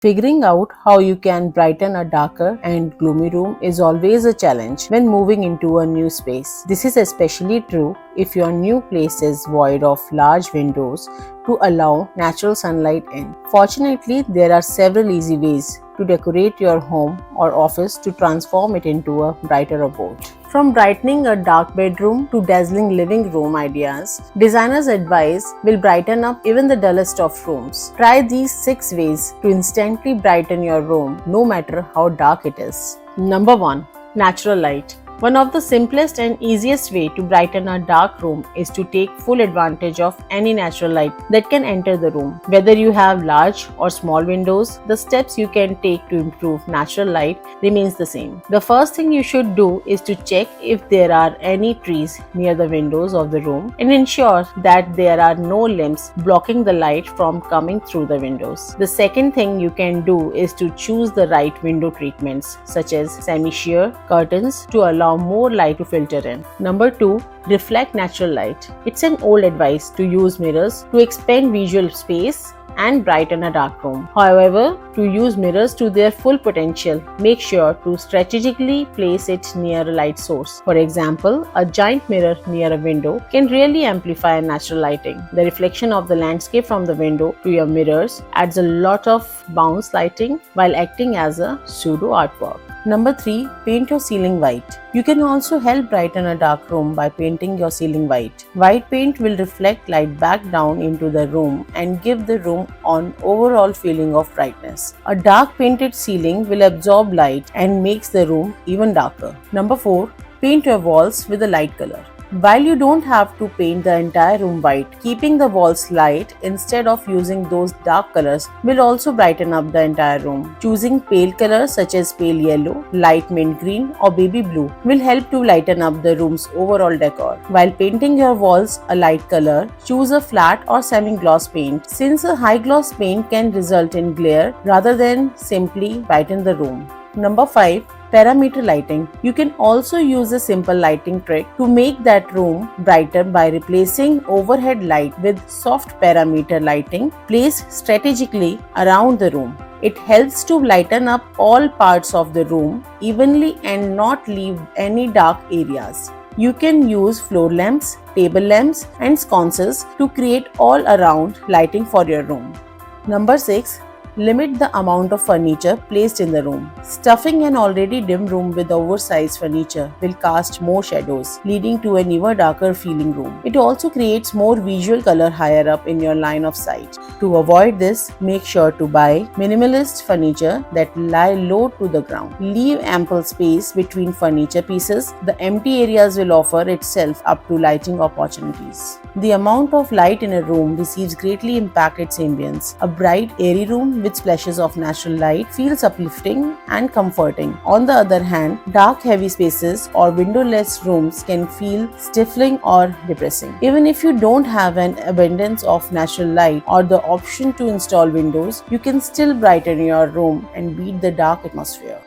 Figuring out how you can brighten a darker and gloomy room is always a challenge when moving into a new space. This is especially true if your new place is void of large windows to allow natural sunlight in. Fortunately, there are several easy ways to decorate your home or office to transform it into a brighter abode. From brightening a dark bedroom to dazzling living room ideas, designers' advice will brighten up even the dullest of rooms. Try these 6 ways to instantly brighten your room no matter how dark it is. Number 1. Natural light. One of the simplest and easiest way to brighten a dark room is to take full advantage of any natural light that can enter the room. Whether you have large or small windows, the steps you can take to improve natural light remains the same. The first thing you should do is to check if there are any trees near the windows of the room and ensure that there are no limbs blocking the light from coming through the windows. The second thing you can do is to choose the right window treatments such as semi-sheer curtains to allow more light to filter in. Number 2. Reflect natural light. It's an old advice to use mirrors to expand visual space and brighten a dark room. However, to use mirrors to their full potential, make sure to strategically place it near a light source. For example, a giant mirror near a window can really amplify natural lighting. The reflection of the landscape from the window to your mirrors adds a lot of bounce lighting while acting as a pseudo artwork. Number 3. Paint your ceiling white. You can also help brighten a dark room by painting your ceiling white. White paint will reflect light back down into the room and give the room an overall feeling of brightness. A dark painted ceiling will absorb light and makes the room even darker. Number 4. Paint your walls with a light color. While you don't have to paint the entire room white, keeping the walls light instead of using those dark colors will also brighten up the entire room. Choosing pale colors such as pale yellow, light mint green or baby blue will help to lighten up the room's overall decor. While painting your walls a light color, choose a flat or semi-gloss paint since a high gloss paint can result in glare rather than simply brighten the room. Number 5. Parameter lighting. You can also use a simple lighting trick to make that room brighter by replacing overhead light with soft parameter lighting placed strategically around the room. It helps to lighten up all parts of the room evenly and not leave any dark areas. You can use floor lamps, table lamps, and sconces to create all around lighting for your room. Number 6. Limit the amount of furniture placed in the room. Stuffing an already dim room with oversized furniture will cast more shadows, leading to an even darker feeling room. It also creates more visual color higher up in your line of sight. To avoid this, make sure to buy minimalist furniture that lie low to the ground. Leave ample space between furniture pieces. The empty areas will offer itself up to lighting opportunities. The amount of light in a room receives greatly impact its ambience. A bright, airy room with splashes of natural light feels uplifting and comforting. On the other hand, dark, heavy spaces or windowless rooms can feel stifling or depressing. Even if you don't have an abundance of natural light or the option to install windows, you can still brighten your room and beat the dark atmosphere.